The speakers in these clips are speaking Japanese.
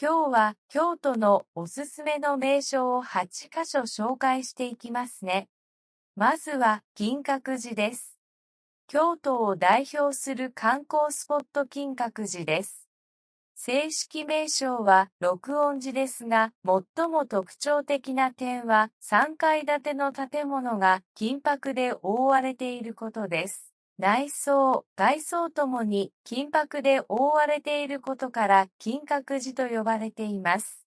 今日は京都のおすすめの名所を8カ所紹介していきますね。まずは金閣寺です。京都を代表する観光スポット金閣寺です。正式名称は六恩寺ですが、最も特徴的な点は3階建ての建物が金箔で覆われていることです。内装、外装ともに金箔で覆われていることから金閣寺と呼ばれています。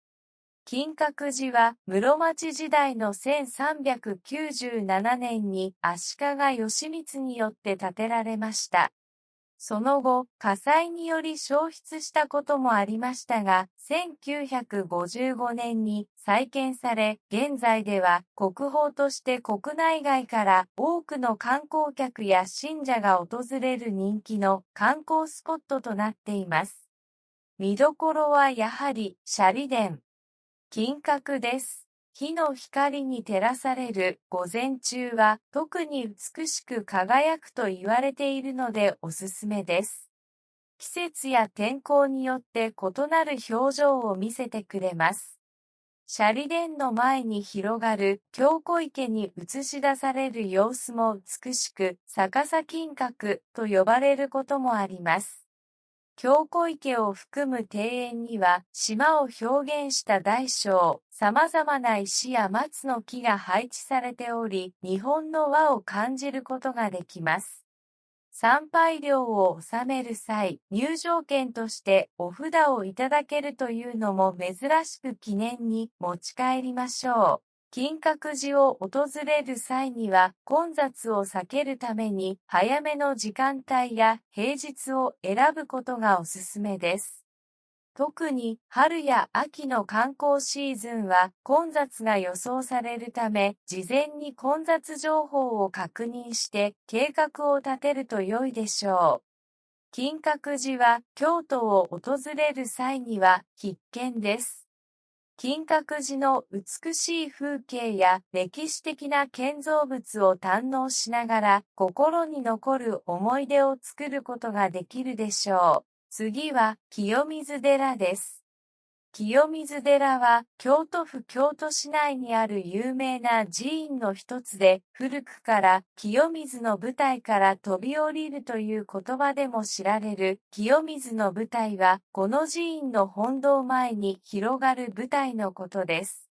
金閣寺は室町時代の1397年に足利義満によって建てられました。その後、火災により焼失したこともありましたが、1955年に再建され、現在では国宝として国内外から多くの観光客や信者が訪れる人気の観光スポットとなっています。見どころはやはり舎利殿。金閣です。日の光に照らされる午前中は特に美しく輝くと言われているのでおすすめです。季節や天候によって異なる表情を見せてくれます。舎利殿の前に広がる京小池に映し出される様子も美しく、逆さ金閣と呼ばれることもあります。京小池を含む庭園には島を表現した大小、様々な石や松の木が配置されており、日本の和を感じることができます。参拝料を納める際、入場券としてお札をいただけるというのも珍しく記念に持ち帰りましょう。金閣寺を訪れる際には混雑を避けるために早めの時間帯や平日を選ぶことがおすすめです。特に春や秋の観光シーズンは混雑が予想されるため、事前に混雑情報を確認して計画を立てると良いでしょう。金閣寺は京都を訪れる際には必見です。金閣寺の美しい風景や歴史的な建造物を堪能しながら心に残る思い出を作ることができるでしょう。次は清水寺です。清水寺は京都府京都市内にある有名な寺院の一つで、古くから清水の舞台から飛び降りるという言葉でも知られる清水の舞台は、この寺院の本堂前に広がる舞台のことです。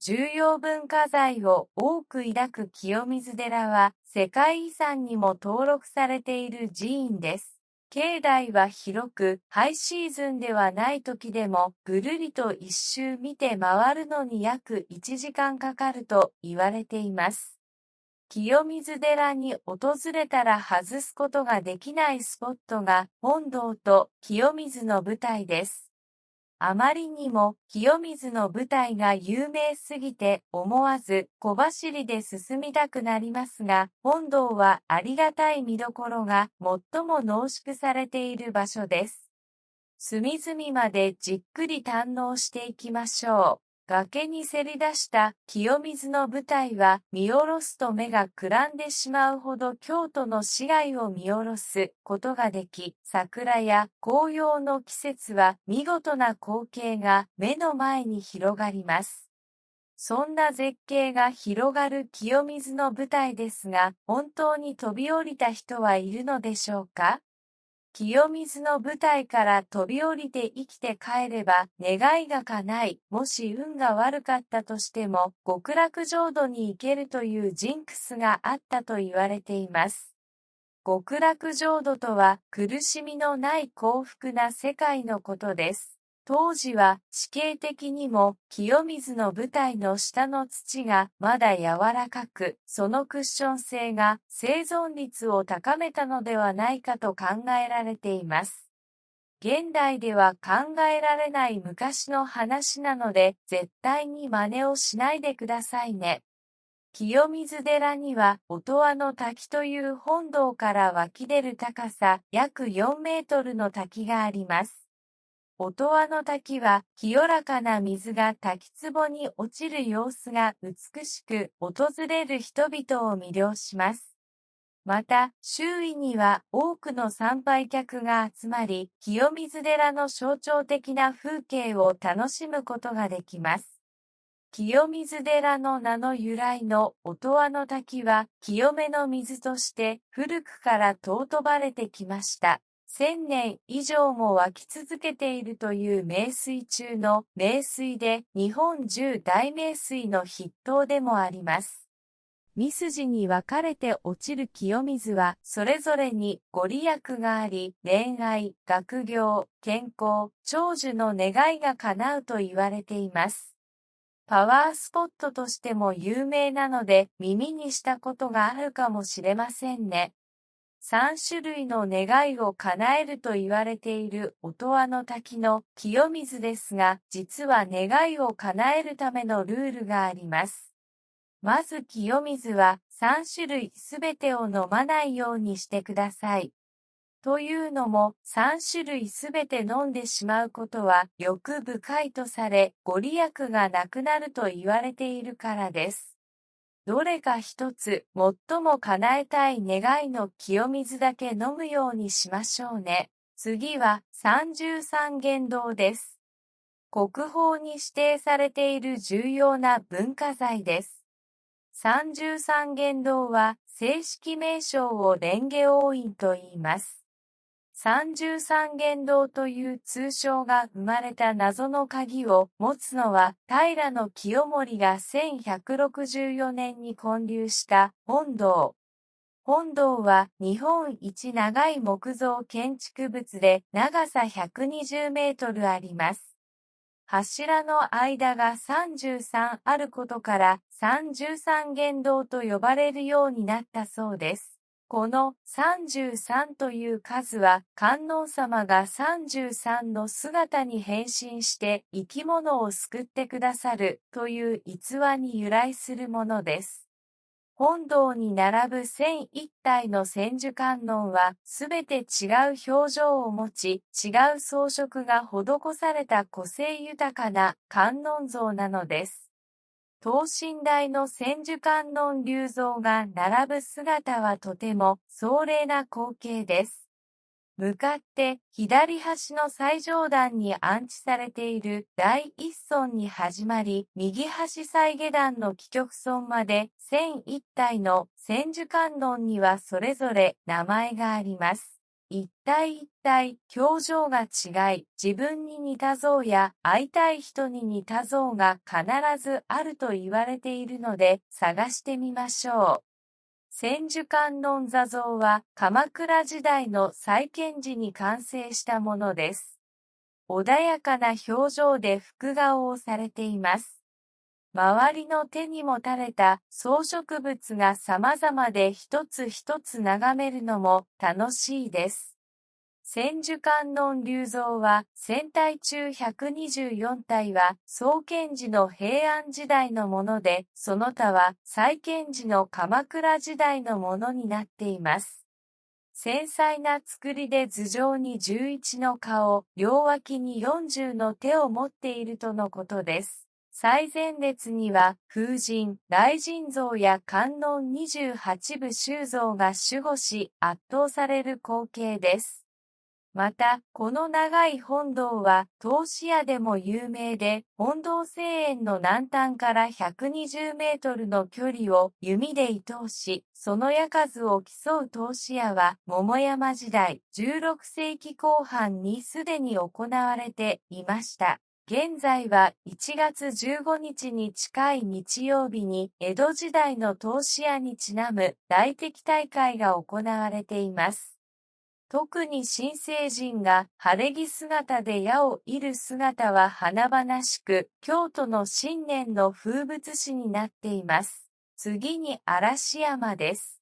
重要文化財を多く抱く清水寺は、世界遺産にも登録されている寺院です。境内は広く、ハイシーズンではない時でも、ぐるりと一周見て回るのに約1時間かかると言われています。清水寺に訪れたら外すことができないスポットが、本堂と清水の舞台です。あまりにも清水の舞台が有名すぎて思わず小走りで進みたくなりますが、本堂はありがたい見どころが最も濃縮されている場所です。隅々までじっくり堪能していきましょう。崖にせり出した清水の舞台は見下ろすと目がくらんでしまうほど京都の市街を見下ろすことができ、桜や紅葉の季節は見事な光景が目の前に広がります。そんな絶景が広がる清水の舞台ですが、本当に飛び降りた人はいるのでしょうか？清水の舞台から飛び降りて生きて帰れば願いが叶い、もし運が悪かったとしても極楽浄土に行けるというジンクスがあったと言われています。極楽浄土とは苦しみのない幸福な世界のことです。当時は地形的にも清水の舞台の下の土がまだ柔らかく、そのクッション性が生存率を高めたのではないかと考えられています。現代では考えられない昔の話なので絶対に真似をしないでくださいね。清水寺には音羽の滝という本堂から湧き出る高さ約4メートルの滝があります。音羽の滝は清らかな水が滝壺に落ちる様子が美しく、訪れる人々を魅了します。また、周囲には多くの参拝客が集まり、清水寺の象徴的な風景を楽しむことができます。清水寺の名の由来の音羽の滝は、清めの水として古くから尊ばれてきました。1000年以上も湧き続けているという名水中の名水で、日本十大名水の筆頭でもあります。三筋に分かれて落ちる清水は、それぞれにご利益があり、恋愛、学業、健康、長寿の願いが叶うと言われています。パワースポットとしても有名なので、耳にしたことがあるかもしれませんね。3種類の願いを叶えると言われている音羽の滝の清水ですが、実は願いを叶えるためのルールがあります。まず清水は3種類すべてを飲まないようにしてください。というのも3種類すべて飲んでしまうことは欲深いとされ、ご利益がなくなると言われているからです。どれか一つ最も叶えたい願いの清水だけ飲むようにしましょうね。次は三十三間堂です。国宝に指定されている重要な文化財です。三十三間堂は正式名称を蓮華王院と言います。三十三間堂という通称が生まれた謎の鍵を持つのは平清盛が1164年に建立した本堂。本堂は日本一長い木造建築物で長さ120メートルあります。柱の間が33あることから三十三間堂と呼ばれるようになったそうです。この33という数は観音様が33の姿に変身して生き物を救ってくださるという逸話に由来するものです。本堂に並ぶ1001体の千手観音はすべて違う表情を持ち、違う装飾が施された個性豊かな観音像なのです。等身大の千手観音立像が並ぶ姿はとても壮麗な光景です。向かって左端の最上段に安置されている第一尊に始まり、右端最下段の帰極尊まで1001体の千手観音にはそれぞれ名前があります。一体一体表情が違い、自分に似た像や会いたい人に似た像が必ずあると言われているので探してみましょう。千手観音坐像は鎌倉時代の再建時に完成したものです。穏やかな表情で福顔をされています。周りの手に持たれた装飾物が様々で一つ一つ眺めるのも楽しいです。千手観音立像は1000体中124体は創建時の平安時代のもので、その他は再建時の鎌倉時代のものになっています。繊細な作りで頭上に11の顔、両脇に40の手を持っているとのことです。最前列には風神、大神像や観音28部修像が守護し圧倒される光景です。また、この長い本堂は、通し屋でも有名で、本堂庭園の南端から120メートルの距離を弓で射通し、その矢数を競う通し屋は、桃山時代、16世紀後半にすでに行われていました。現在は1月15日に近い日曜日に、江戸時代の通し屋にちなむ大敵大会が行われています。特に新成人が晴れ着姿で矢を射る姿は華々しく、京都の新年の風物詩になっています。次に嵐山です。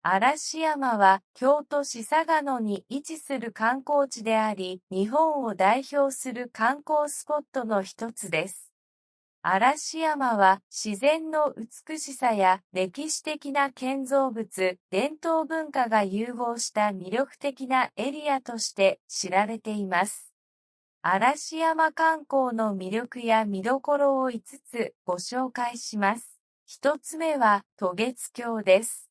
嵐山は京都市嵯峨野に位置する観光地であり、日本を代表する観光スポットの一つです。嵐山は自然の美しさや歴史的な建造物、伝統文化が融合した魅力的なエリアとして知られています。嵐山観光の魅力や見どころを5つご紹介します。1つ目は渡月橋です。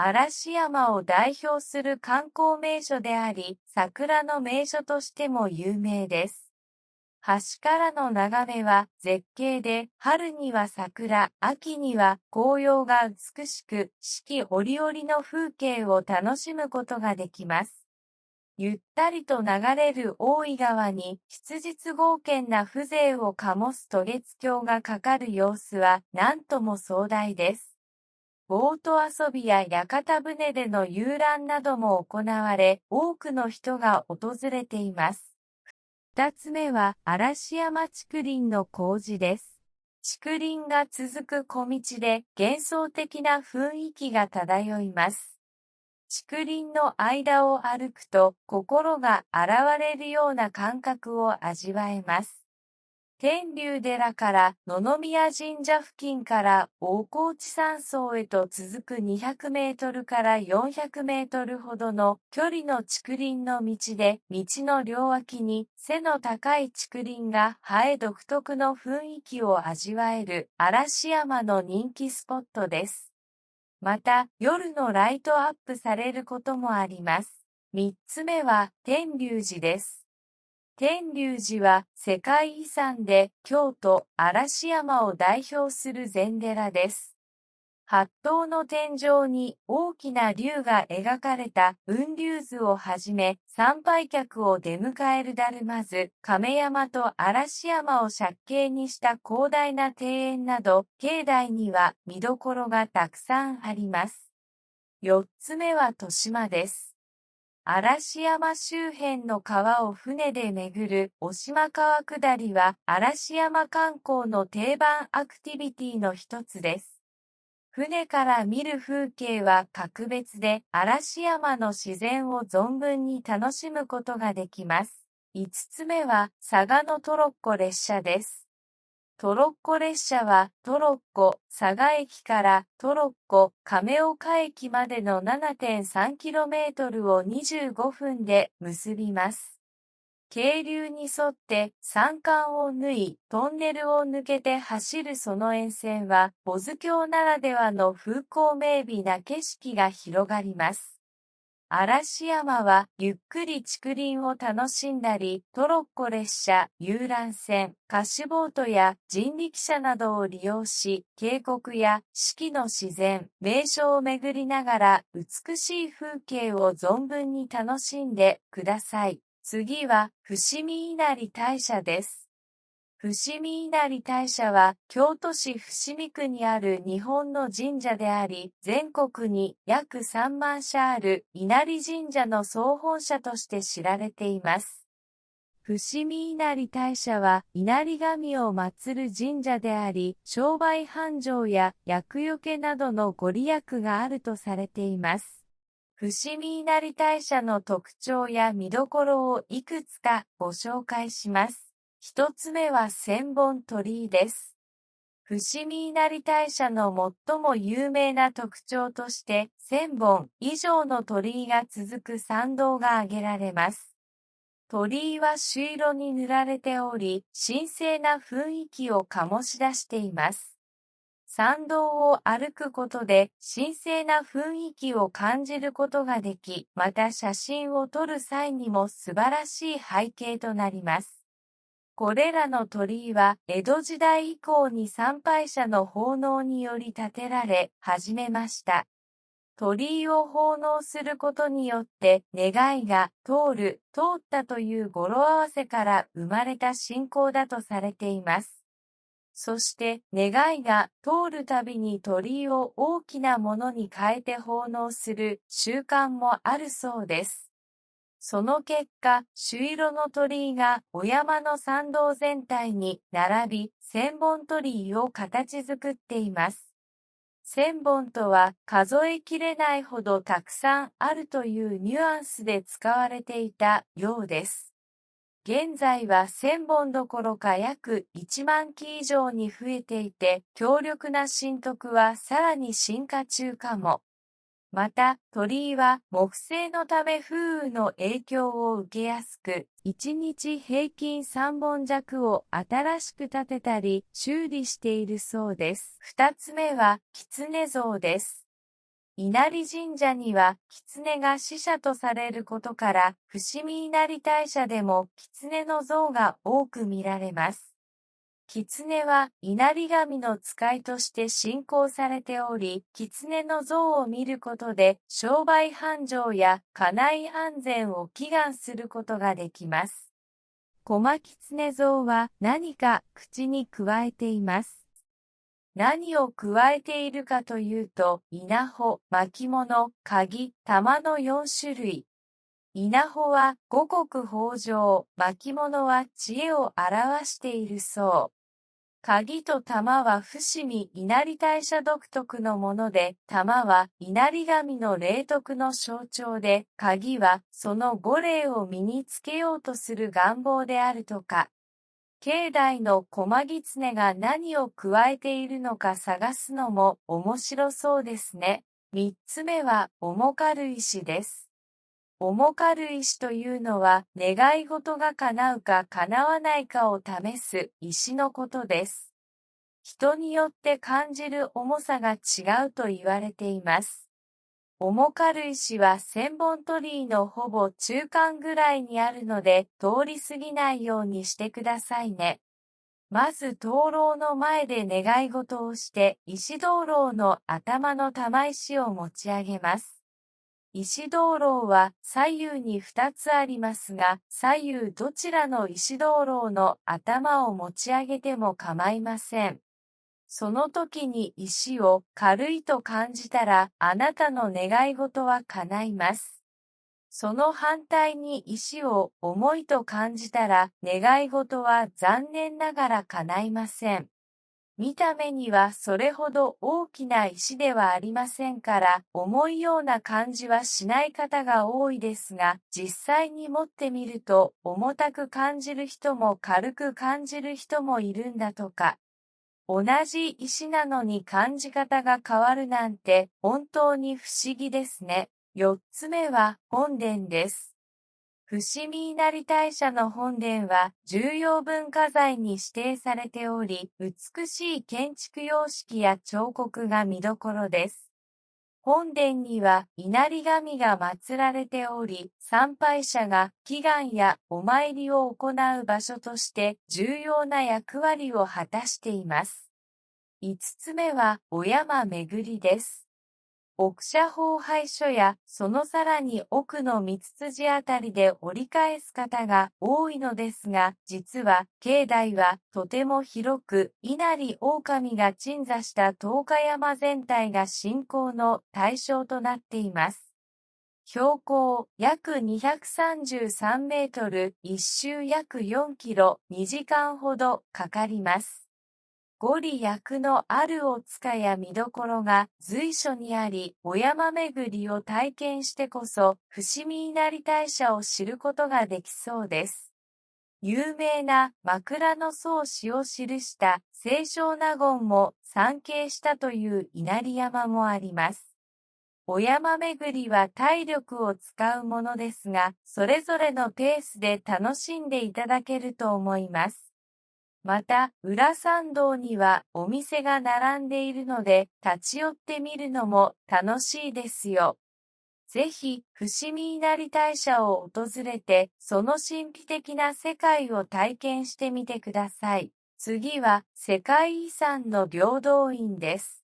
嵐山を代表する観光名所であり、桜の名所としても有名です。橋からの眺めは絶景で、春には桜、秋には紅葉が美しく、四季折々の風景を楽しむことができます。ゆったりと流れる大井川に、質実剛健な風情を醸す渡月橋がかかる様子は、なんとも壮大です。ボート遊びや屋形船での遊覧なども行われ、多くの人が訪れています。二つ目は、嵐山竹林の工事です。竹林が続く小道で、幻想的な雰囲気が漂います。竹林の間を歩くと、心が洗われるような感覚を味わえます。天龍寺から野々宮神社付近から大河内山荘へと続く200メートルから400メートルほどの距離の竹林の道で、道の両脇に背の高い竹林が生え独特の雰囲気を味わえる嵐山の人気スポットです。また、夜のライトアップされることもあります。三つ目は天龍寺です。天龍寺は世界遺産で京都嵐山を代表する禅寺です。八塔の天井に大きな龍が描かれた雲龍図をはじめ、参拝客を出迎える達磨図、亀山と嵐山を借景にした広大な庭園など、境内には見どころがたくさんあります。四つ目は豊島です。嵐山周辺の川を船で巡る渡島川下りは嵐山観光の定番アクティビティの一つです。船から見る風景は格別で嵐山の自然を存分に楽しむことができます。五つ目は嵯峨野トロッコ列車です。トロッコ列車はトロッコ嵯峨駅からトロッコ亀岡駅までの 7.3km を25分で結びます。渓流に沿って山間を縫い、トンネルを抜けて走るその沿線は、保津峡ならではの風光明媚な景色が広がります。嵐山はゆっくり竹林を楽しんだり、トロッコ列車、遊覧船、貸しボートや人力車などを利用し、渓谷や四季の自然、名所を巡りながら美しい風景を存分に楽しんでください。次は伏見稲荷大社です。伏見稲荷大社は京都市伏見区にある日本の神社であり、全国に約3万社ある稲荷神社の総本社として知られています。伏見稲荷大社は稲荷神を祀る神社であり、商売繁盛や厄除けなどのご利益があるとされています。伏見稲荷大社の特徴や見どころをいくつかご紹介します。一つ目は千本鳥居です。伏見稲荷大社の最も有名な特徴として、1000本以上の鳥居が続く参道が挙げられます。鳥居は朱色に塗られており、神聖な雰囲気を醸し出しています。参道を歩くことで神聖な雰囲気を感じることができ、また写真を撮る際にも素晴らしい背景となります。これらの鳥居は江戸時代以降に参拝者の奉納により建てられ始めました。鳥居を奉納することによって願いが通ったという語呂合わせから生まれた信仰だとされています。そして願いが通るたびに鳥居を大きなものに変えて奉納する習慣もあるそうです。その結果、朱色の鳥居がお山の参道全体に並び、千本鳥居を形作っています。千本とは数えきれないほどたくさんあるというニュアンスで使われていたようです。現在は1000本どころか約1万基以上に増えていて、強力な神徳はさらに進化中かも。また、鳥居は木製のため風雨の影響を受けやすく、1日平均3本弱を新しく建てたり修理しているそうです。二つ目は、狐像です。稲荷神社には狐が使者とされることから、伏見稲荷大社でも狐の像が多く見られます。狐は稲荷神の使いとして信仰されており、狐の像を見ることで商売繁盛や家内安全を祈願することができます。駒狐像は何か口にくわえています。何を加えているかというと、稲穂、巻物、鍵、玉の4種類。稲穂は五穀豊穣、巻物は知恵を表しているそう。鍵と玉は伏見稲荷大社独特のもので、玉は稲荷神の霊徳の象徴で、鍵はその御霊を身につけようとする願望であるとか。境内の駒狐が何を加えているのか探すのも面白そうですね。3つ目は、重軽石です。重軽石というのは、願い事が叶うか叶わないかを試す石のことです。人によって感じる重さが違うと言われています。重軽石は千本鳥居のほぼ中間ぐらいにあるので、通り過ぎないようにしてくださいね。まず灯籠の前で願い事をして、石灯籠の頭の玉石を持ち上げます。石灯籠は左右に2つありますが、左右どちらの石灯籠の頭を持ち上げても構いません。その時に石を軽いと感じたら、あなたの願い事は叶います。その反対に石を重いと感じたら、願い事は残念ながら叶いません。見た目にはそれほど大きな石ではありませんから、重いような感じはしない方が多いですが、実際に持ってみると、重たく感じる人も軽く感じる人もいるんだとか。同じ石なのに感じ方が変わるなんて、本当に不思議ですね。4つ目は、本殿です。伏見稲荷大社の本殿は重要文化財に指定されており、美しい建築様式や彫刻が見どころです。本殿には稲荷神が祀られており、参拝者が祈願やお参りを行う場所として重要な役割を果たしています。5つ目はお山巡りです。奥社奉拝所やそのさらに奥の三筋あたりで折り返す方が多いのですが、実は境内はとても広く、稲荷狼が鎮座した十日山全体が信仰の対象となっています。標高約233メートル、一周約4キロ、2時間ほどかかります。ご利益のあるお塚や見どころが随所にあり、お山巡りを体験してこそ、伏見稲荷大社を知ることができそうです。有名な枕草子を記した清少納言も参詣したという稲荷山もあります。お山巡りは体力を使うものですが、それぞれのペースで楽しんでいただけると思います。また、裏参道にはお店が並んでいるので、立ち寄ってみるのも楽しいですよ。ぜひ、伏見稲荷大社を訪れて、その神秘的な世界を体験してみてください。次は、世界遺産の平等院です。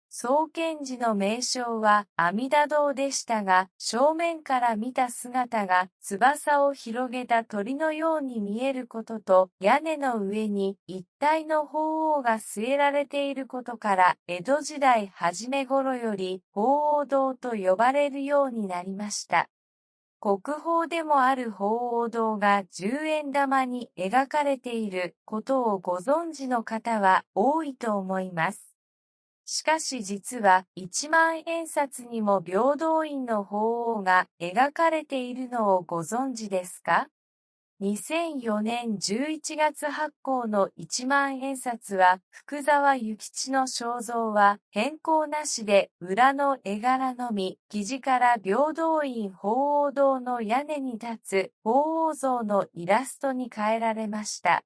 創建時の名称は阿弥陀堂でしたが、正面から見た姿が翼を広げた鳥のように見えることと、屋根の上に一体の鳳凰が据えられていることから、江戸時代初め頃より鳳凰堂と呼ばれるようになりました。国宝でもある鳳凰堂が10円玉に描かれていることをご存知の方は多いと思います。しかし実は1万円札にも平等院の鳳凰が描かれているのをご存知ですか？ 2004 年11月発行の1万円札は福沢諭吉の肖像は変更なしで裏の絵柄のみ、生地から平等院鳳凰堂の屋根に立つ鳳凰像のイラストに変えられました。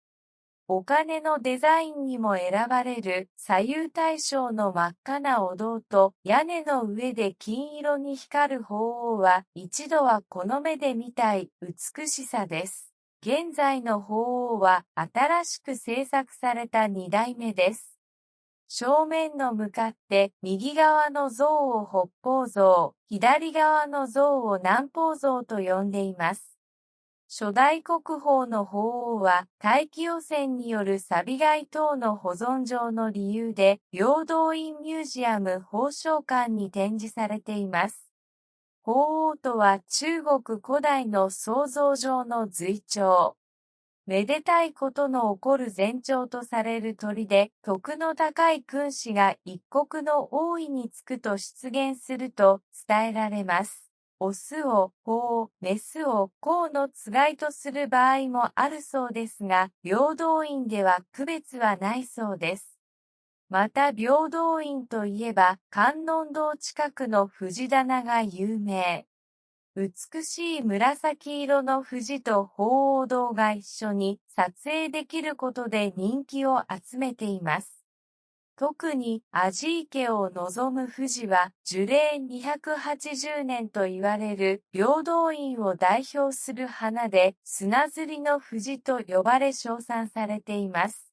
お金のデザインにも選ばれる左右対称の真っ赤なお堂と屋根の上で金色に光る鳳凰は一度はこの目で見たい美しさです。現在の鳳凰は新しく制作された2代目です。正面の向かって右側の像を北方像、左側の像を南方像と呼んでいます。初代国宝の鳳凰は大気汚染による錆害等の保存上の理由で平等院ミュージアム宝生館に展示されています。鳳凰とは中国古代の想像上の随鳥。めでたいことの起こる前兆とされる鳥で、徳の高い君主が一国の王位につくと出現すると伝えられます。オスを鳳、メスを公のつがいとする場合もあるそうですが、平等院では区別はないそうです。また平等院といえば、観音堂近くの藤棚が有名。美しい紫色の藤と鳳凰堂が一緒に撮影できることで人気を集めています。特に味池を望む富士は樹齢280年と言われる平等院を代表する花で砂ずりの富士と呼ばれ称賛されています。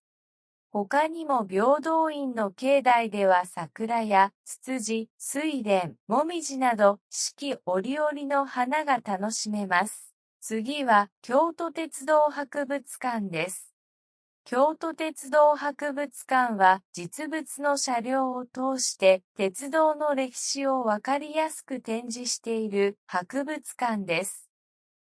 他にも平等院の境内では桜やツツジ、睡蓮、もみじなど四季折々の花が楽しめます。次は京都鉄道博物館です。京都鉄道博物館は実物の車両を通して鉄道の歴史をわかりやすく展示している博物館です。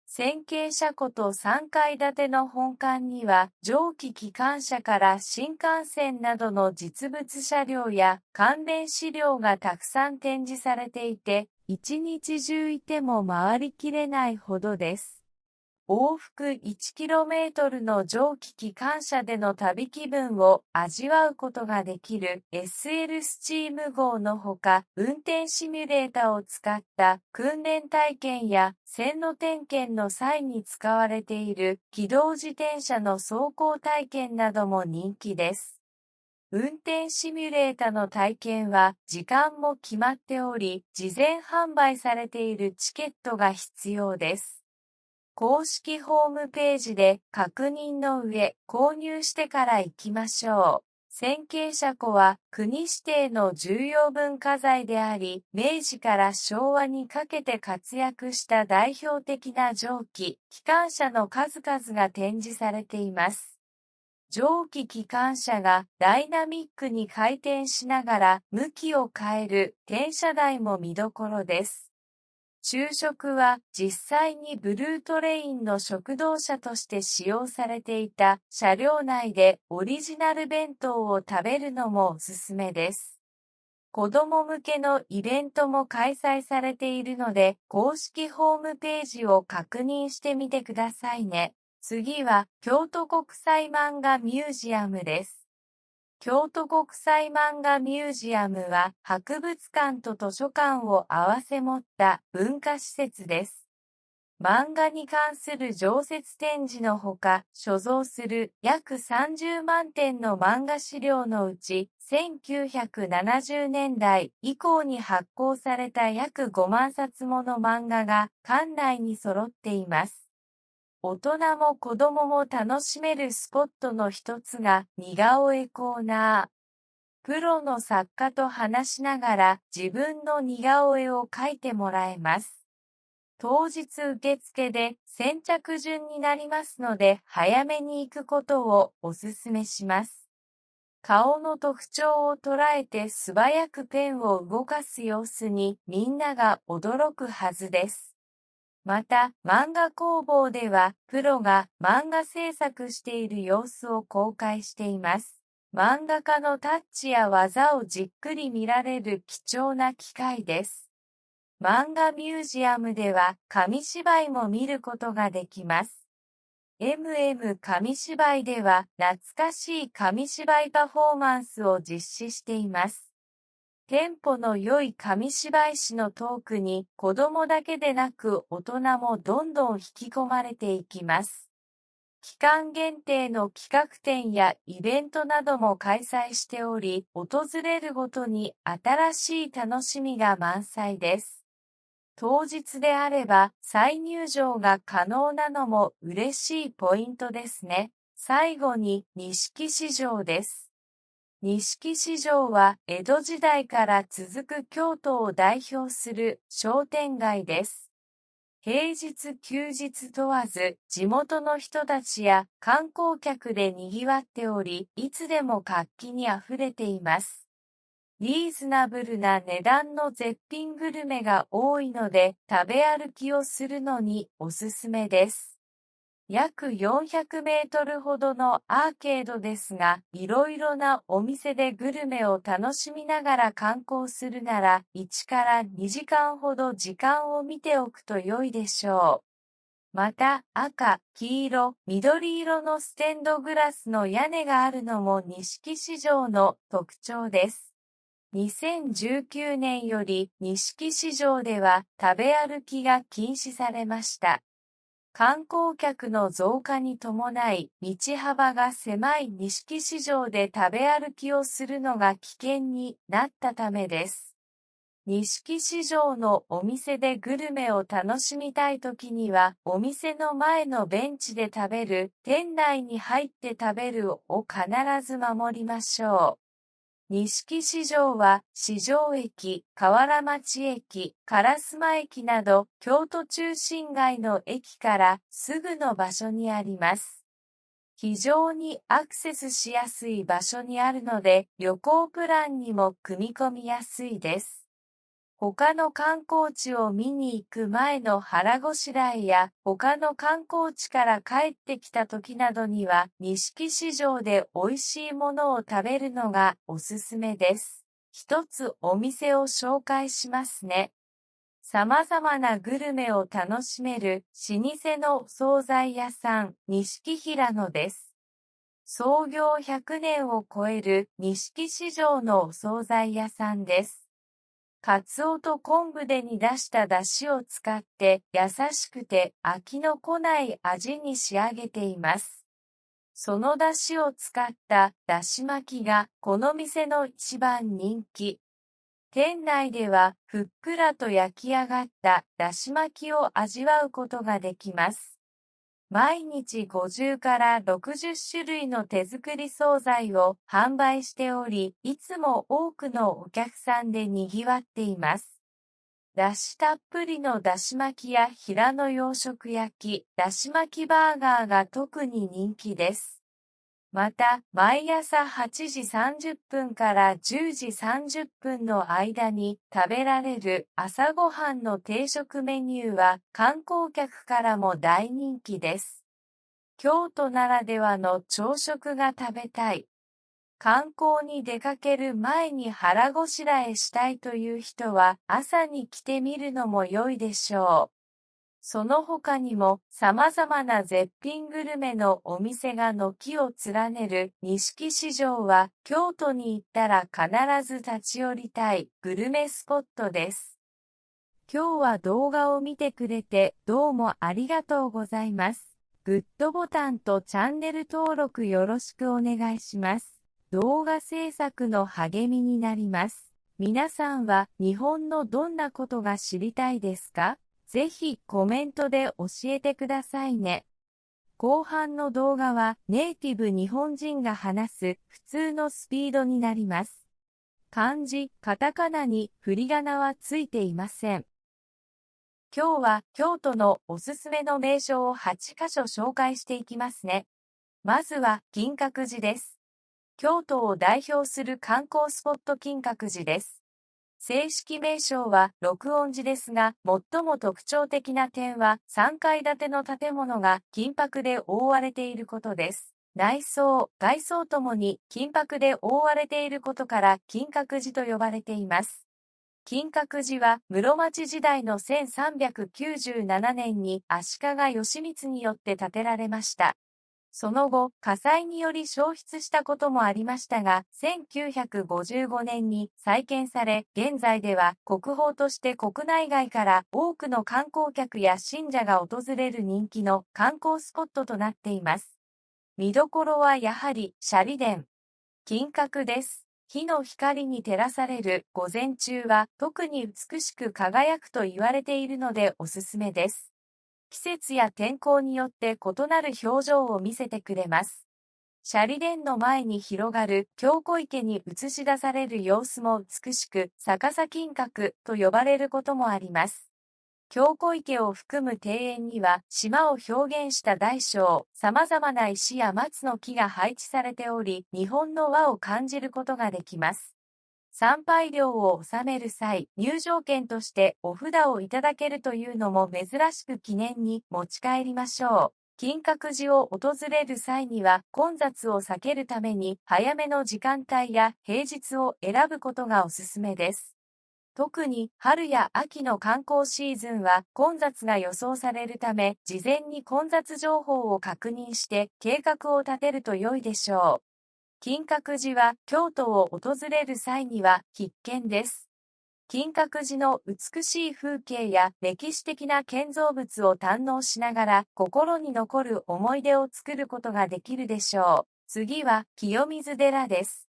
線形車庫と3階建ての本館には蒸気機関車から新幹線などの実物車両や関連資料がたくさん展示されていて、一日中いても回りきれないほどです。往復 1km の蒸気機関車での旅気分を味わうことができる SL スチーム号のほか、運転シミュレータを使った訓練体験や線路点検の際に使われている機動自転車の走行体験なども人気です。運転シミュレータの体験は時間も決まっており、事前販売されているチケットが必要です。公式ホームページで確認の上、購入してから行きましょう。線形車庫は国指定の重要文化財であり、明治から昭和にかけて活躍した代表的な蒸気、機関車の数々が展示されています。蒸気機関車がダイナミックに回転しながら向きを変える転車台も見どころです。昼食は実際にブルートレインの食堂車として使用されていた車両内でオリジナル弁当を食べるのもおすすめです。子供向けのイベントも開催されているので、公式ホームページを確認してみてくださいね。次は京都国際漫画ミュージアムです。京都国際漫画ミュージアムは博物館と図書館を併せ持った文化施設です。漫画に関する常設展示のほか、所蔵する約30万点の漫画資料のうち、1970年代以降に発行された約5万冊もの漫画が館内に揃っています。大人も子供も楽しめるスポットの一つが似顔絵コーナー。プロの作家と話しながら自分の似顔絵を描いてもらえます。当日受付で先着順になりますので早めに行くことをお勧めします。顔の特徴を捉えて素早くペンを動かす様子にみんなが驚くはずです。また、漫画工房では、プロが漫画制作している様子を公開しています。漫画家のタッチや技をじっくり見られる貴重な機会です。漫画ミュージアムでは、紙芝居も見ることができます。MM 紙芝居では、懐かしい紙芝居パフォーマンスを実施しています。テンポの良い紙芝居師のトークに子供だけでなく大人もどんどん引き込まれていきます。期間限定の企画展やイベントなども開催しており、訪れるごとに新しい楽しみが満載です。当日であれば再入場が可能なのも嬉しいポイントですね。最後に錦市場です。錦市場は江戸時代から続く京都を代表する商店街です。平日休日問わず地元の人たちや観光客で賑わっており、いつでも活気にあふれています。リーズナブルな値段の絶品グルメが多いので食べ歩きをするのにおすすめです。約400メートルほどのアーケードですが、いろいろなお店でグルメを楽しみながら観光するなら、1から2時間ほど時間を見ておくと良いでしょう。また、赤、黄色、緑色のステンドグラスの屋根があるのも錦市場の特徴です。2019年より錦市場では食べ歩きが禁止されました。観光客の増加に伴い、道幅が狭い錦市場で食べ歩きをするのが危険になったためです。錦市場のお店でグルメを楽しみたいときには、お店の前のベンチで食べる、店内に入って食べるを必ず守りましょう。錦市場は、四条駅、河原町駅、烏丸駅など、京都中心街の駅からすぐの場所にあります。非常にアクセスしやすい場所にあるので、旅行プランにも組み込みやすいです。他の観光地を見に行く前の腹ごしらえや、他の観光地から帰ってきた時などには、錦市場で美味しいものを食べるのがおすすめです。一つお店を紹介しますね。様々なグルメを楽しめる老舗のお惣菜屋さん、錦平野です。創業100年を超える錦市場のお惣菜屋さんです。カツオと昆布で煮出した出汁を使って優しくて飽きのこない味に仕上げています。その出汁を使った出汁巻きがこの店の一番人気。店内ではふっくらと焼き上がった出汁巻きを味わうことができます。毎日50から60種類の手作り惣菜を販売しており、いつも多くのお客さんで賑わっています。だしたっぷりのだし巻きや平の洋食焼き、だし巻きバーガーが特に人気です。また、毎朝8時30分から10時30分の間に食べられる朝ごはんの定食メニューは観光客からも大人気です。京都ならではの朝食が食べたい。観光に出かける前に腹ごしらえしたいという人は朝に来てみるのも良いでしょう。その他にも様々な絶品グルメのお店が軒を連ねる錦市場は京都に行ったら必ず立ち寄りたいグルメスポットです。今日は動画を見てくれてどうもありがとうございます。グッドボタンとチャンネル登録よろしくお願いします。動画制作の励みになります。皆さんは日本のどんなことが知りたいですか？ぜひコメントで教えてくださいね。後半の動画はネイティブ日本人が話す普通のスピードになります。漢字、カタカナに振り仮名はついていません。今日は京都のおすすめの名所を8カ所紹介していきますね。まずは金閣寺です。京都を代表する観光スポット金閣寺です。正式名称は六音寺ですが、最も特徴的な点は3階建ての建物が金箔で覆われていることです。内装、外装ともに金箔で覆われていることから金閣寺と呼ばれています。金閣寺は室町時代の1397年に足利義満によって建てられました。その後、火災により焼失したこともありましたが、1955年に再建され、現在では国宝として国内外から多くの観光客や信者が訪れる人気の観光スポットとなっています。見どころはやはり、舎利殿。金閣です。日の光に照らされる午前中は特に美しく輝くと言われているのでおすすめです。季節や天候によって異なる表情を見せてくれます。舎利殿の前に広がる京小池に映し出される様子も美しく、逆さ金閣と呼ばれることもあります。京小池を含む庭園には島を表現した大小、様々な石や松の木が配置されており、日本の和を感じることができます。参拝料を納める際、入場券としてお札をいただけるというのも珍しく記念に持ち帰りましょう。金閣寺を訪れる際には混雑を避けるために早めの時間帯や平日を選ぶことがおすすめです。特に春や秋の観光シーズンは混雑が予想されるため、事前に混雑情報を確認して計画を立てると良いでしょう。金閣寺は京都を訪れる際には必見です。金閣寺の美しい風景や歴史的な建造物を堪能しながら心に残る思い出を作ることができるでしょう。次は清水寺です。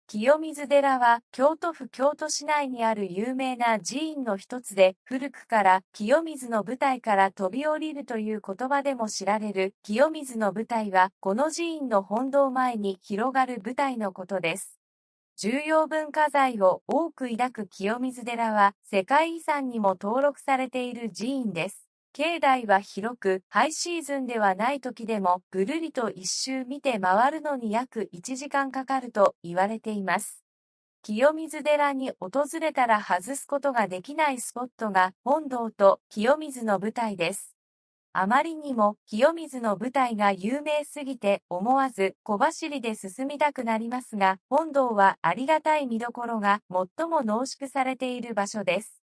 清水寺は京都府京都市内にある有名な寺院の一つで、古くから清水の舞台から飛び降りるという言葉でも知られる清水の舞台は、この寺院の本堂前に広がる舞台のことです。重要文化財を多く抱く清水寺は、世界遺産にも登録されている寺院です。境内は広く、ハイシーズンではない時でも、ぐるりと一周見て回るのに約1時間かかると言われています。清水寺に訪れたら外すことができないスポットが、本堂と清水の舞台です。あまりにも清水の舞台が有名すぎて思わず小走りで進みたくなりますが、本堂はありがたい見どころが最も濃縮されている場所です。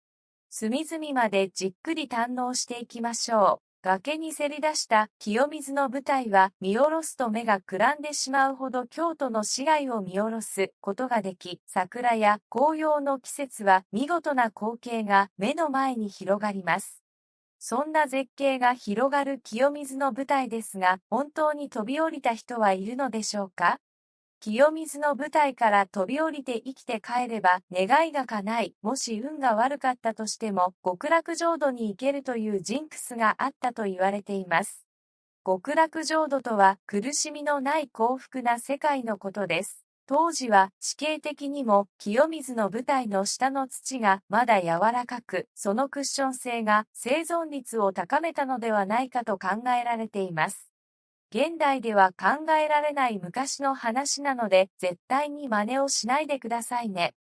隅々までじっくり堪能していきましょう。崖にせり出した清水の舞台は見下ろすと目がくらんでしまうほど京都の市街を見下ろすことができ、桜や紅葉の季節は見事な光景が目の前に広がります。そんな絶景が広がる清水の舞台ですが、本当に飛び降りた人はいるのでしょうか？清水の舞台から飛び降りて生きて帰れば願いが叶い、もし運が悪かったとしても極楽浄土に行けるというジンクスがあったと言われています。極楽浄土とは苦しみのない幸福な世界のことです。当時は地形的にも清水の舞台の下の土がまだ柔らかく、そのクッション性が生存率を高めたのではないかと考えられています。現代では考えられない昔の話なので、絶対に真似をしないでくださいね。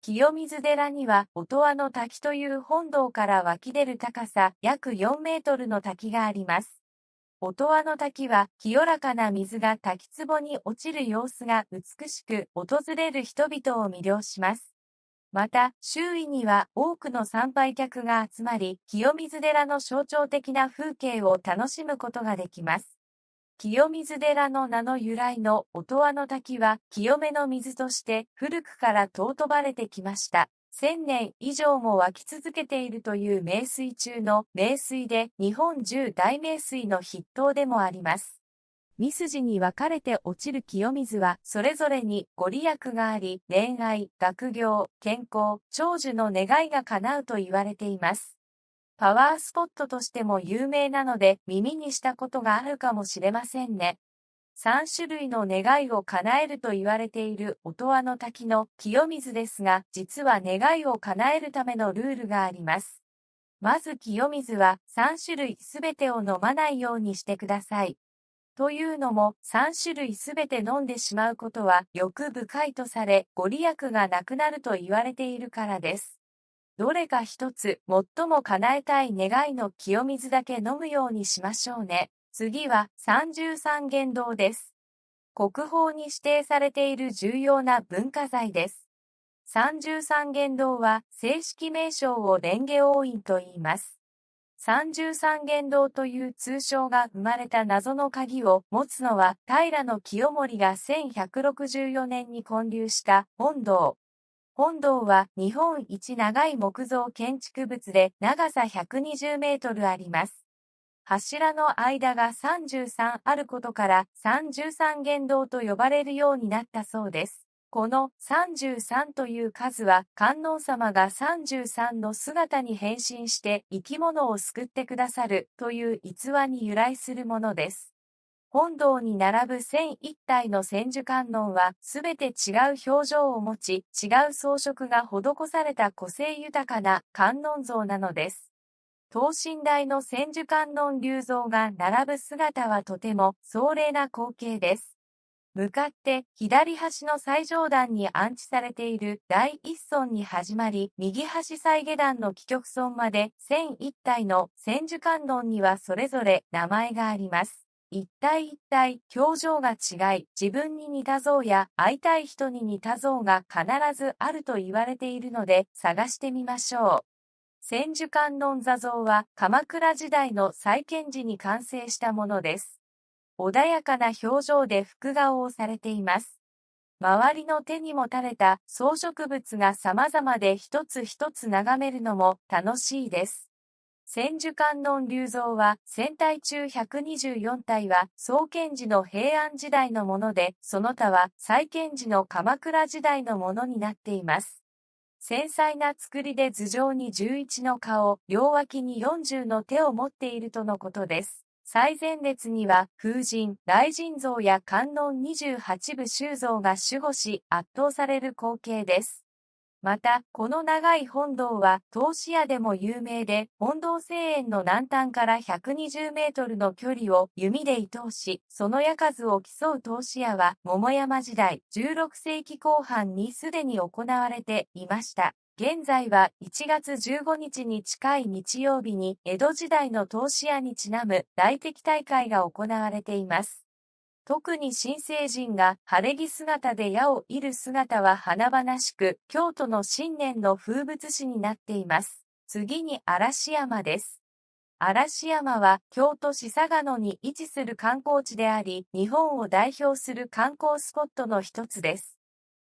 清水寺には、音羽の滝という本堂から湧き出る高さ約4メートルの滝があります。音羽の滝は、清らかな水が滝壺に落ちる様子が美しく、訪れる人々を魅了します。また、周囲には多くの参拝客が集まり、清水寺の象徴的な風景を楽しむことができます。清水寺の名の由来の音羽の滝は清めの水として古くから尊ばれてきました。1000年以上も湧き続けているという名水中の名水で日本十大名水の筆頭でもあります。三筋に分かれて落ちる清水はそれぞれにご利益があり、恋愛、学業、健康、長寿の願いが叶うと言われています。パワースポットとしても有名なので耳にしたことがあるかもしれませんね。3種類の願いを叶えると言われている音羽の滝の清水ですが、実は願いを叶えるためのルールがあります。まず清水は3種類すべてを飲まないようにしてください。というのも3種類すべて飲んでしまうことは欲深いとされ、ご利益がなくなると言われているからです。どれか一つ、最も叶えたい願いの清水だけ飲むようにしましょうね。次は三十三間堂です。国宝に指定されている重要な文化財です。三十三間堂は正式名称を蓮華王院と言います。三十三間堂という通称が生まれた謎の鍵を持つのは平清盛が1164年に建立した本堂。本堂は日本一長い木造建築物で長さ120メートルあります。柱の間が33あることから33間堂と呼ばれるようになったそうです。この33という数は観音様が33の姿に変身して生き物を救ってくださるという逸話に由来するものです。本堂に並ぶ1001体の千手観音はすべて違う表情を持ち、違う装飾が施された個性豊かな観音像なのです。等身大の千手観音立像が並ぶ姿はとても壮麗な光景です。向かって左端の最上段に安置されている第一尊に始まり、右端最下段の帰極尊まで1001体の千手観音にはそれぞれ名前があります。一体一体表情が違い、自分に似た像や会いたい人に似た像が必ずあると言われているので探してみましょう。千手観音座像は鎌倉時代の再建時に完成したものです。穏やかな表情で複顔をされています。周りの手に持たれた装飾物が様々で一つ一つ眺めるのも楽しいです。千手観音立像は1000体中124体は創建時の平安時代のもので、その他は再建時の鎌倉時代のものになっています。繊細な作りで頭上に11の顔、両脇に40の手を持っているとのことです。最前列には風神、大神像や観音28部修像が守護し圧倒される光景です。また、この長い本堂は、通し屋でも有名で、本堂庭園の南端から120メートルの距離を弓で射通し、その矢数を競う通し屋は、桃山時代、16世紀後半にすでに行われていました。現在は1月15日に近い日曜日に、江戸時代の通し屋にちなむ大敵大会が行われています。特に新成人が晴れ着姿で矢を射る姿は華々しく、京都の新年の風物詩になっています。次に嵐山です。嵐山は京都市嵯峨野に位置する観光地であり、日本を代表する観光スポットの一つです。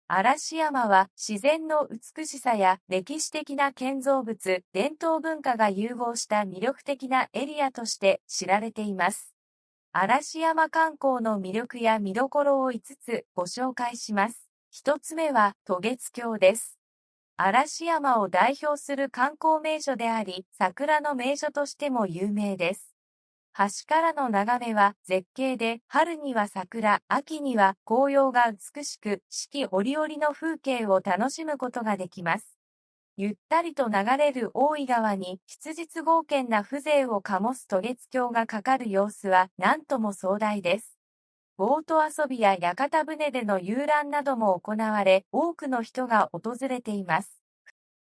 嵐山は自然の美しさや歴史的な建造物、伝統文化が融合した魅力的なエリアとして知られています。嵐山観光の魅力や見どころを5つご紹介します。1つ目は渡月橋です。嵐山を代表する観光名所であり、桜の名所としても有名です。橋からの眺めは絶景で、春には桜、秋には紅葉が美しく、四季折々の風景を楽しむことができます。ゆったりと流れる大井川に質実剛健な風情を醸す渡月橋がかかる様子は何とも壮大です。ボート遊びや屋形船での遊覧なども行われ、多くの人が訪れています。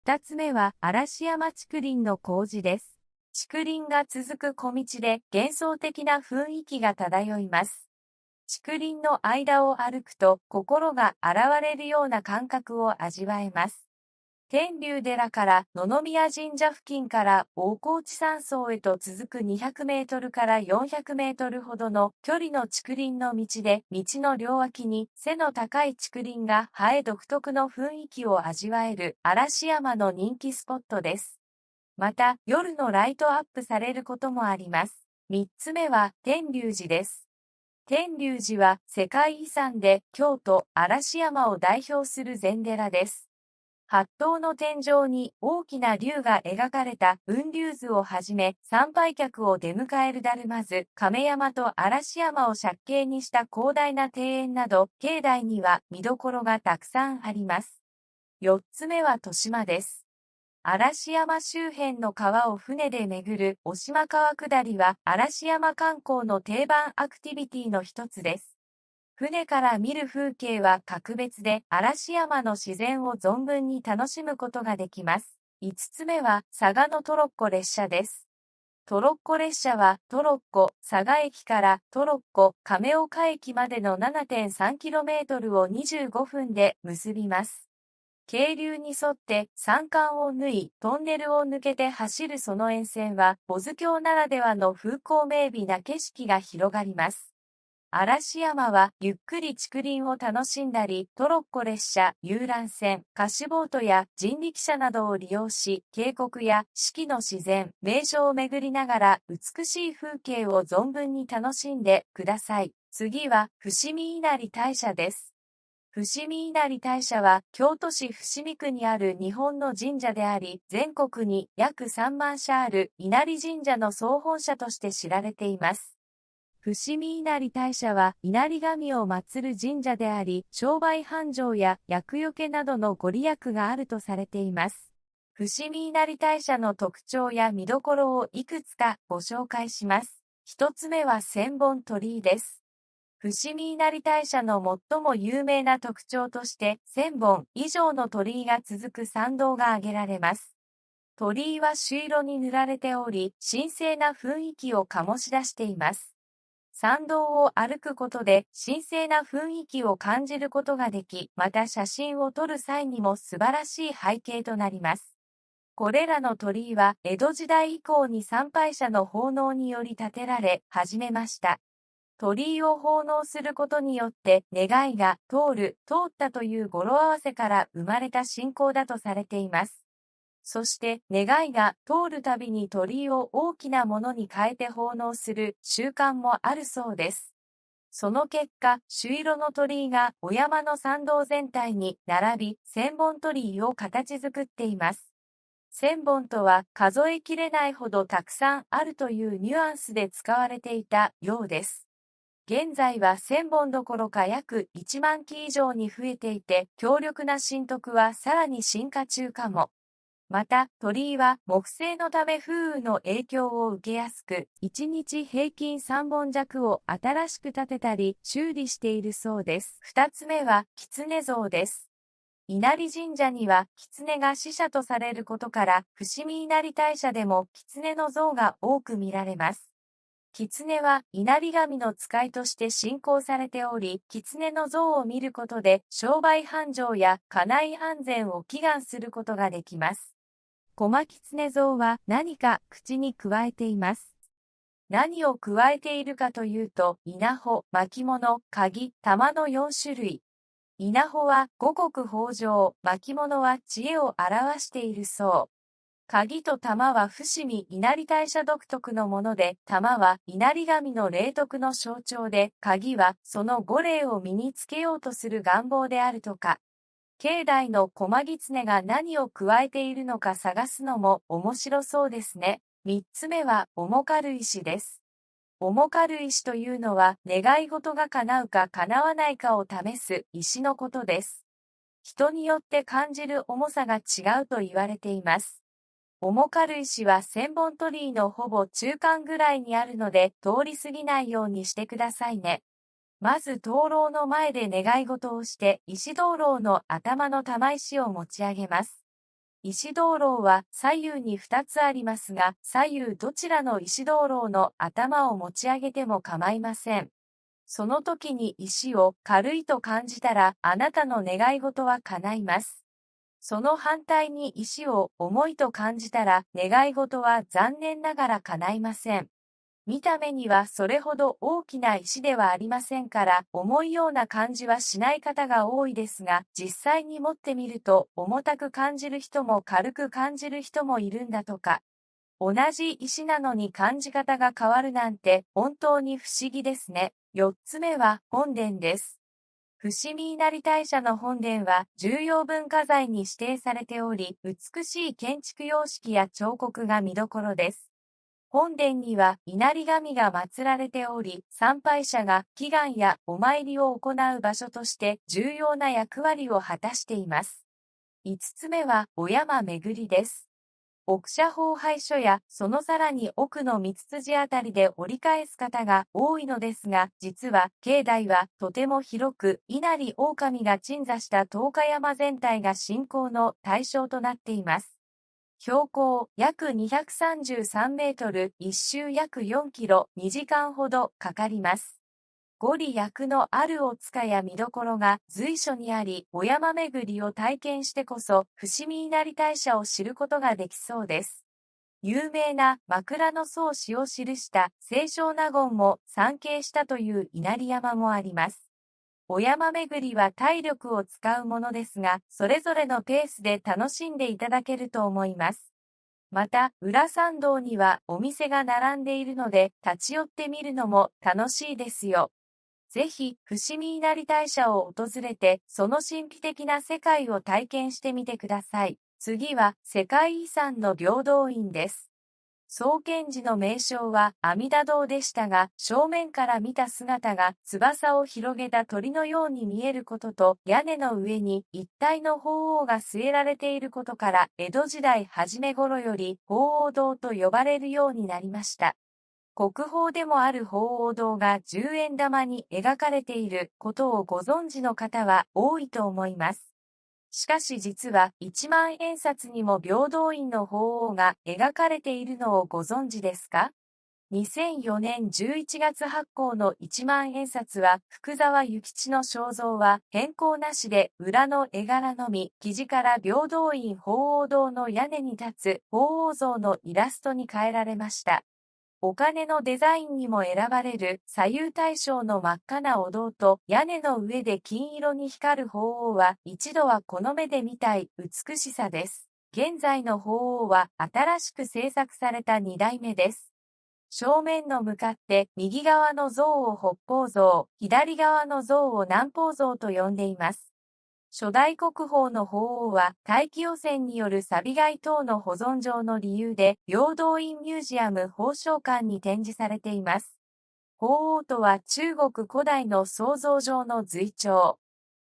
二つ目は嵐山竹林の工事です。竹林が続く小道で幻想的な雰囲気が漂います。竹林の間を歩くと心が洗われるような感覚を味わえます。天龍寺から野々宮神社付近から大河内山荘へと続く200メートルから400メートルほどの距離の竹林の道で、道の両脇に背の高い竹林が生え独特の雰囲気を味わえる嵐山の人気スポットです。また、夜のライトアップされることもあります。3つ目は天龍寺です。天龍寺は世界遺産で京都嵐山を代表する禅寺です。八塔の天井に大きな龍が描かれた雲龍図をはじめ、参拝客を出迎える達磨図、亀山と嵐山を借景にした広大な庭園など、境内には見どころがたくさんあります。4つ目は豊島です。嵐山周辺の川を船で巡る渡島川下りは、嵐山観光の定番アクティビティの一つです。船から見る風景は格別で、嵐山の自然を存分に楽しむことができます。5つ目は、嵯峨野トロッコ列車です。トロッコ列車は、トロッコ、嵯峨駅からトロッコ、亀岡駅までの 7.3km を25分で結びます。渓流に沿って山間を縫い、トンネルを抜けて走るその沿線は、保津峡ならではの風光明媚な景色が広がります。嵐山はゆっくり竹林を楽しんだり、トロッコ列車、遊覧船、貸しボートや人力車などを利用し、渓谷や四季の自然、名所を巡りながら美しい風景を存分に楽しんでください。次は伏見稲荷大社です。伏見稲荷大社は京都市伏見区にある日本の神社であり、全国に約3万社ある稲荷神社の総本社として知られています。伏見稲荷大社は稲荷神を祀る神社であり、商売繁盛や厄除けなどのご利益があるとされています。伏見稲荷大社の特徴や見どころをいくつかご紹介します。一つ目は千本鳥居です。伏見稲荷大社の最も有名な特徴として、1000本以上の鳥居が続く参道が挙げられます。鳥居は朱色に塗られており、神聖な雰囲気を醸し出しています。参道を歩くことで神聖な雰囲気を感じることができ、また写真を撮る際にも素晴らしい背景となります。これらの鳥居は江戸時代以降に参拝者の奉納により建てられ始めました。鳥居を奉納することによって願いが通ったという語呂合わせから生まれた信仰だとされています。そして願いが通るたびに鳥居を大きなものに変えて奉納する習慣もあるそうです。その結果、朱色の鳥居がお山の参道全体に並び、千本鳥居を形作っています。千本とは数えきれないほどたくさんあるというニュアンスで使われていたようです。現在は1000本どころか約1万基以上に増えていて、強力な神徳はさらに進化中かも。また、鳥居は木製のため風雨の影響を受けやすく、1日平均3本弱を新しく建てたり修理しているそうです。2つ目は、狐像です。稲荷神社には狐が使者とされることから、伏見稲荷大社でも狐の像が多く見られます。狐は稲荷神の使いとして信仰されており、狐の像を見ることで商売繁盛や家内安全を祈願することができます。駒狐像は何か口に加えています。何を加えているかというと、稲穂、巻物、鍵、玉の4種類。稲穂は五穀豊穣、巻物は知恵を表しているそう。鍵と玉は伏見稲荷大社独特のもので、玉は稲荷神の霊徳の象徴で、鍵はその御霊を身につけようとする願望であるとか。境内の駒狐が何を加えているのか探すのも面白そうですね。3つ目は、重軽石です。重軽石というのは、願い事が叶うか叶わないかを試す石のことです。人によって感じる重さが違うと言われています。重軽石は千本鳥居のほぼ中間ぐらいにあるので、通り過ぎないようにしてくださいね。まず灯籠の前で願い事をして、石灯籠の頭の玉石を持ち上げます。石灯籠は左右に2つありますが、左右どちらの石灯籠の頭を持ち上げても構いません。その時に石を軽いと感じたら、あなたの願い事は叶います。その反対に石を重いと感じたら、願い事は残念ながら叶いません。見た目にはそれほど大きな石ではありませんから、重いような感じはしない方が多いですが、実際に持ってみると、重たく感じる人も軽く感じる人もいるんだとか。同じ石なのに感じ方が変わるなんて、本当に不思議ですね。4つ目は、本殿です。伏見稲荷大社の本殿は重要文化財に指定されており、美しい建築様式や彫刻が見どころです。本殿には稲荷神が祀られており、参拝者が祈願やお参りを行う場所として重要な役割を果たしています。5つ目はお山巡りです。奥社奉拝所やそのさらに奥の三筋あたりで折り返す方が多いのですが、実は境内はとても広く、稲荷狼が鎮座した十日山全体が信仰の対象となっています。標高約233メートル、一周約4キロ、2時間ほどかかります。ご利益のあるお塚や見どころが随所にあり、お山巡りを体験してこそ、伏見稲荷大社を知ることができそうです。有名な枕草子を記した清少納言も参詣したという稲荷山もあります。お山巡りは体力を使うものですが、それぞれのペースで楽しんでいただけると思います。また、裏参道にはお店が並んでいるので、立ち寄ってみるのも楽しいですよ。ぜひ、伏見稲荷大社を訪れて、その神秘的な世界を体験してみてください。次は、世界遺産の平等院です。創建時の名称は阿弥陀堂でしたが、正面から見た姿が翼を広げた鳥のように見えることと、屋根の上に一体の鳳凰が据えられていることから、江戸時代初め頃より鳳凰堂と呼ばれるようになりました。国宝でもある鳳凰堂が10円玉に描かれていることをご存知の方は多いと思います。しかし実は1万円札にも平等院の鳳凰が描かれているのをご存知ですか？ 2004 年11月発行の1万円札は福沢諭吉の肖像は変更なしで裏の絵柄のみ、生地から平等院鳳凰堂の屋根に立つ鳳凰像のイラストに変えられました。お金のデザインにも選ばれる左右対称の真っ赤なお堂と屋根の上で金色に光る鳳凰は一度はこの目で見たい美しさです。現在の鳳凰は新しく制作された2代目です。正面の向かって右側の像を北方像、左側の像を南方像と呼んでいます。初代国宝の鳳凰は大気汚染による錆害等の保存上の理由で平等院ミュージアム鳳翔館に展示されています。鳳凰とは中国古代の想像上の随鳥。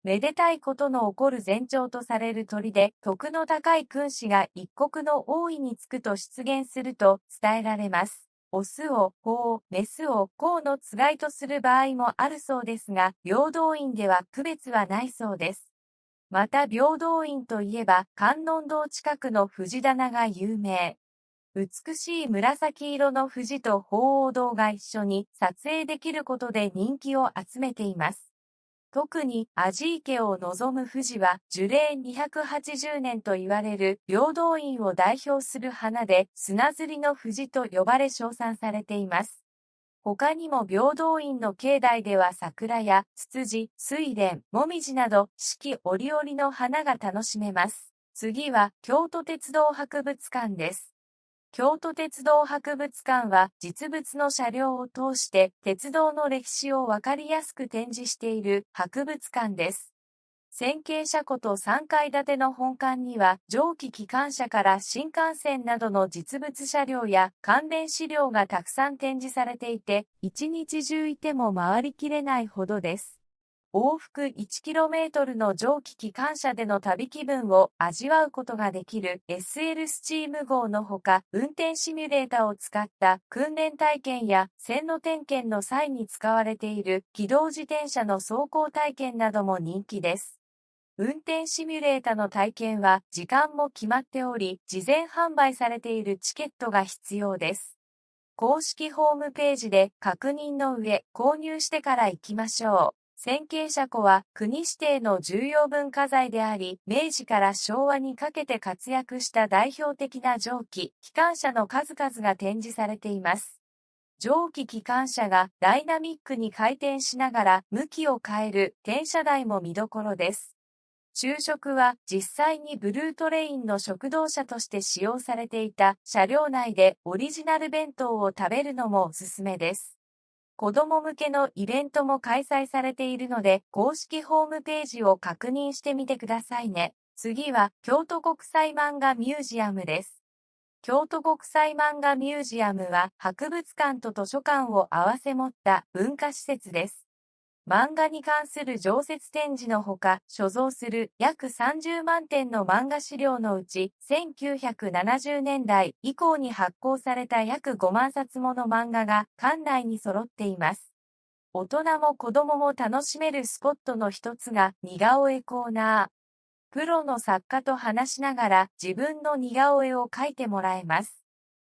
めでたいことの起こる前兆とされる鳥で、徳の高い君主が一国の王位につくと出現すると伝えられます。オスを鳳、メスを公のつがいとする場合もあるそうですが、平等院では区別はないそうです。また平等院といえば観音堂近くの藤棚が有名。美しい紫色の藤と鳳凰堂が一緒に撮影できることで人気を集めています。特に阿字池を望む藤は樹齢280年と言われる平等院を代表する花で砂ずりの藤と呼ばれ称賛されています。他にも平等院の境内では桜やツツジ、睡蓮、もみじなど四季折々の花が楽しめます。次は京都鉄道博物館です。京都鉄道博物館は実物の車両を通して鉄道の歴史をわかりやすく展示している博物館です。線形車庫と3階建ての本館には蒸気機関車から新幹線などの実物車両や関連資料がたくさん展示されていて、一日中いても回りきれないほどです。往復 1km の蒸気機関車での旅気分を味わうことができる SL スチーム号のほか、運転シミュレーターを使った訓練体験や線路点検の際に使われている機動自転車の走行体験なども人気です。運転シミュレータの体験は時間も決まっており、事前販売されているチケットが必要です。公式ホームページで確認の上、購入してから行きましょう。線形車庫は国指定の重要文化財であり、明治から昭和にかけて活躍した代表的な蒸気、機関車の数々が展示されています。蒸気機関車がダイナミックに回転しながら向きを変える転車台も見どころです。昼食は実際にブルートレインの食堂車として使用されていた車両内でオリジナル弁当を食べるのもおすすめです。子供向けのイベントも開催されているので、公式ホームページを確認してみてくださいね。次は京都国際漫画ミュージアムです。京都国際漫画ミュージアムは博物館と図書館を併せ持った文化施設です。漫画に関する常設展示のほか、所蔵する約30万点の漫画資料のうち、1970年代以降に発行された約5万冊もの漫画が館内に揃っています。大人も子供も楽しめるスポットの一つが似顔絵コーナー。プロの作家と話しながら自分の似顔絵を描いてもらえます。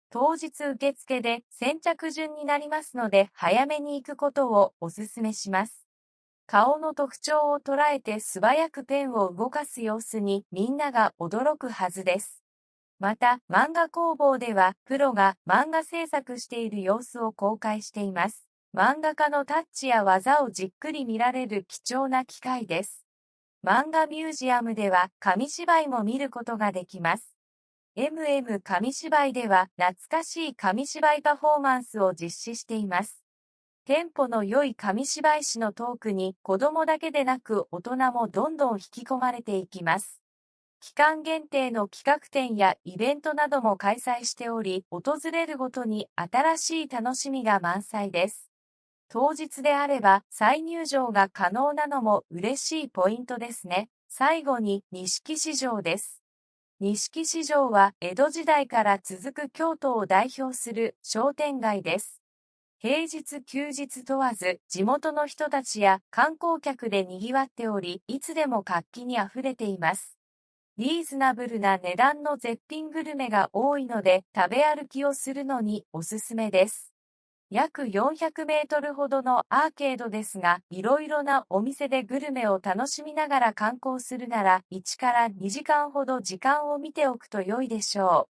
当日受付で先着順になりますので早めに行くことをお勧めします。顔の特徴を捉えて素早くペンを動かす様子にみんなが驚くはずです。また、漫画工房では、プロが漫画制作している様子を公開しています。漫画家のタッチや技をじっくり見られる貴重な機会です。漫画ミュージアムでは、紙芝居も見ることができます。紙芝居では、懐かしい紙芝居パフォーマンスを実施しています。テンポの良い紙芝居師のトークに、子供だけでなく大人もどんどん引き込まれていきます。期間限定の企画展やイベントなども開催しており、訪れるごとに新しい楽しみが満載です。当日であれば再入場が可能なのも嬉しいポイントですね。最後に錦市場です。錦市場は江戸時代から続く京都を代表する商店街です。平日休日問わず地元の人たちや観光客で賑わっており、いつでも活気にあふれています。リーズナブルな値段の絶品グルメが多いので食べ歩きをするのにおすすめです。約400メートルほどのアーケードですが、いろいろなお店でグルメを楽しみながら観光するなら、1から2時間ほど時間を見ておくと良いでしょ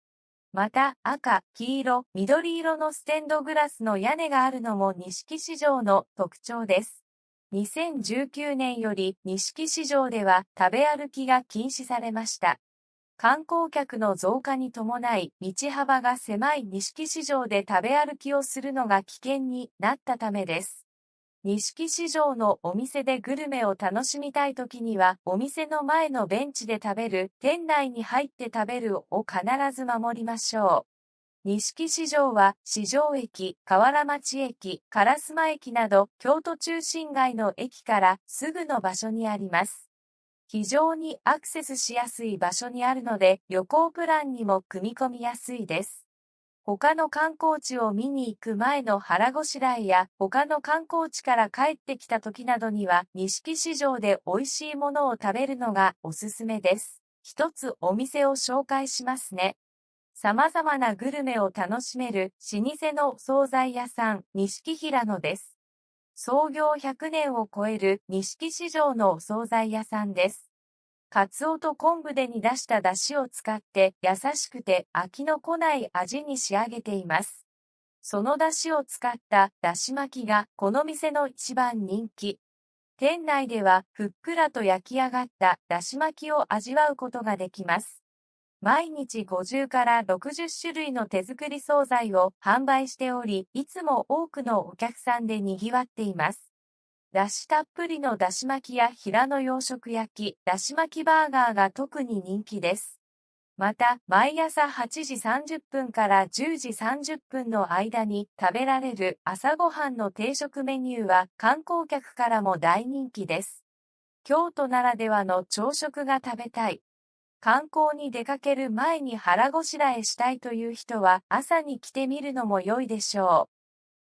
う。また、赤、黄色、緑色のステンドグラスの屋根があるのも錦市場の特徴です。2019年より錦市場では食べ歩きが禁止されました。観光客の増加に伴い、道幅が狭い錦市場で食べ歩きをするのが危険になったためです。錦市場のお店でグルメを楽しみたいときには、お店の前のベンチで食べる、店内に入って食べるを必ず守りましょう。錦市場は、市場駅、河原町駅、烏丸駅など、京都中心街の駅からすぐの場所にあります。非常にアクセスしやすい場所にあるので、旅行プランにも組み込みやすいです。他の観光地を見に行く前の腹ごしらえや、他の観光地から帰ってきた時などには、錦市場で美味しいものを食べるのがおすすめです。一つお店を紹介しますね。様々なグルメを楽しめる老舗のお惣菜屋さん、錦平野です。創業100年を超える錦市場のお惣菜屋さんです。カツオと昆布で煮出した出汁を使って優しくて飽きのこない味に仕上げています。その出汁を使った出汁巻きがこの店の一番人気。店内ではふっくらと焼き上がった出汁巻きを味わうことができます。毎日50から60種類の手作り惣菜を販売しており、いつも多くのお客さんで賑わっています。だしたっぷりのだし巻きや平野洋食焼き、だし巻きバーガーが特に人気です。また、毎朝8時30分から10時30分の間に食べられる朝ごはんの定食メニューは観光客からも大人気です。京都ならではの朝食が食べたい。観光に出かける前に腹ごしらえしたいという人は朝に来てみるのも良いでしょう。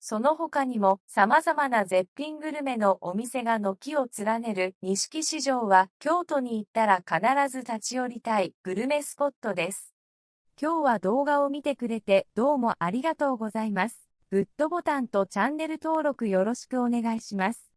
その他にも様々な絶品グルメのお店が軒を連ねる錦市場は京都に行ったら必ず立ち寄りたいグルメスポットです。今日は動画を見てくれてどうもありがとうございます。グッドボタンとチャンネル登録よろしくお願いします。